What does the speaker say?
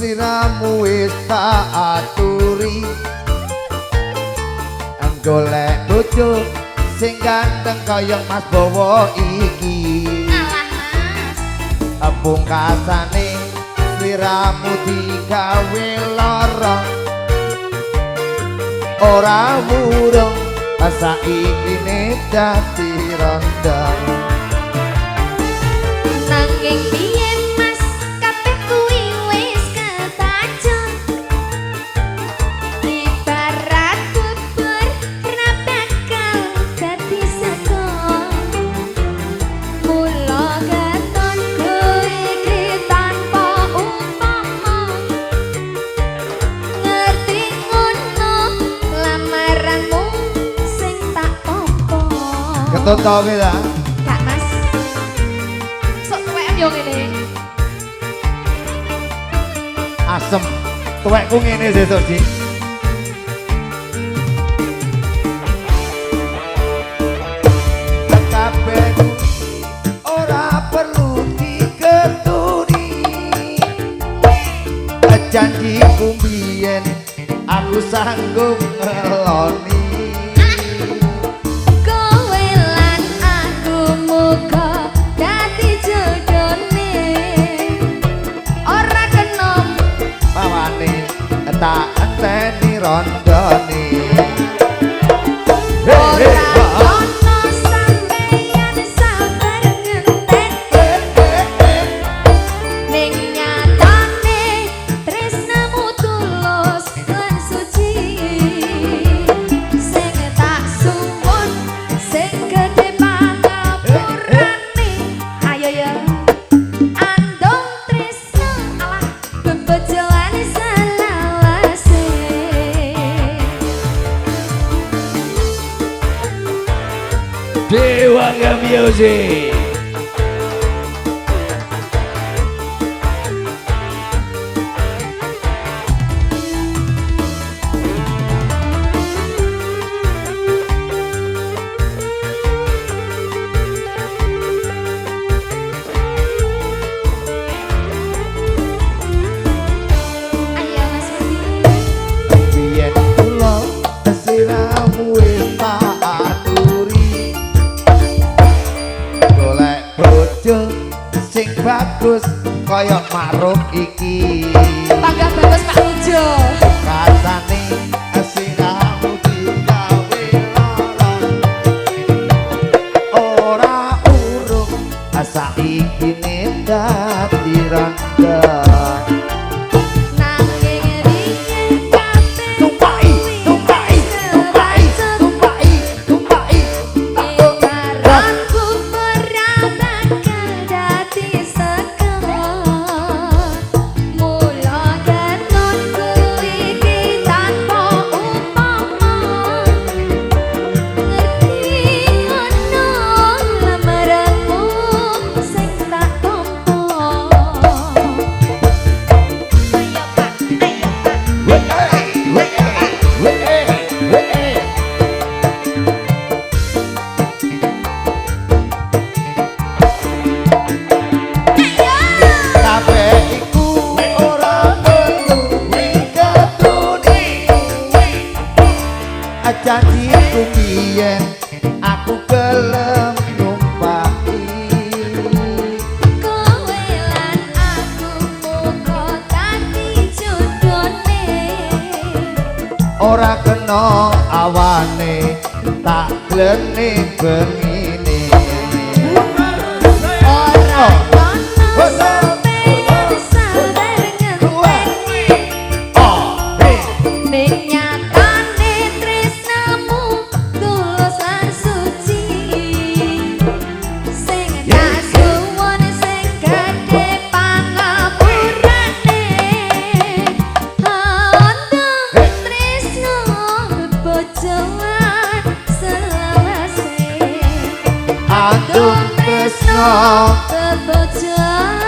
Sliramu wis tak aturi golek bojo sing ganteng kaya Mas Bowo iki. Pungkasane sliramu digawe lara ora murung saiki ne dadi ronda nanging biyen Mas kabeh kuwi wis ketajon ibarat bubur ra bakal dadi sego mula keton kowe iki tanpa upama ngerti ngono lamaranmu sing tak tampa ketut to ta Kak Mas sok tuwek yo ngene asem tuwekku ngene sesuk Dik. Kabeh ora perlu diketuni janjiku biyen aku sanggup ngeloni kowe lan aku muga dadi jodone ora kena pawane tak enteni rondone ora ono sampeyan sabar ngenteni ning nyatane tresnamu tulus lan suci sing tak suwun sing gedhe pangapurane ayo ya andong tresno alah bebojoane selawase Dewanga Music. ayo Mas Budi biyen kula sliramu wis tak aturi golek bojo sing bagus kaya maruk iki Bangga bagus Pak Ujo katane sliramu digawe lara ora urung saiki ne dadi randa nanging riyen kabeh tumpai ibaratku merabak dadi sego mula keton kuwi iki tanpa upama ngerti ono lamaranmu sing tak tampa kabeh iku ora perlu diketuni janjiku biyen aku gelem numpaki kowe lan aku muga dadi jodone ora kena awane tak glene bengine ora ono Wes. sampeyan sabar ngenteni ning nyatane tresnamu Bandung Tresno Bebojong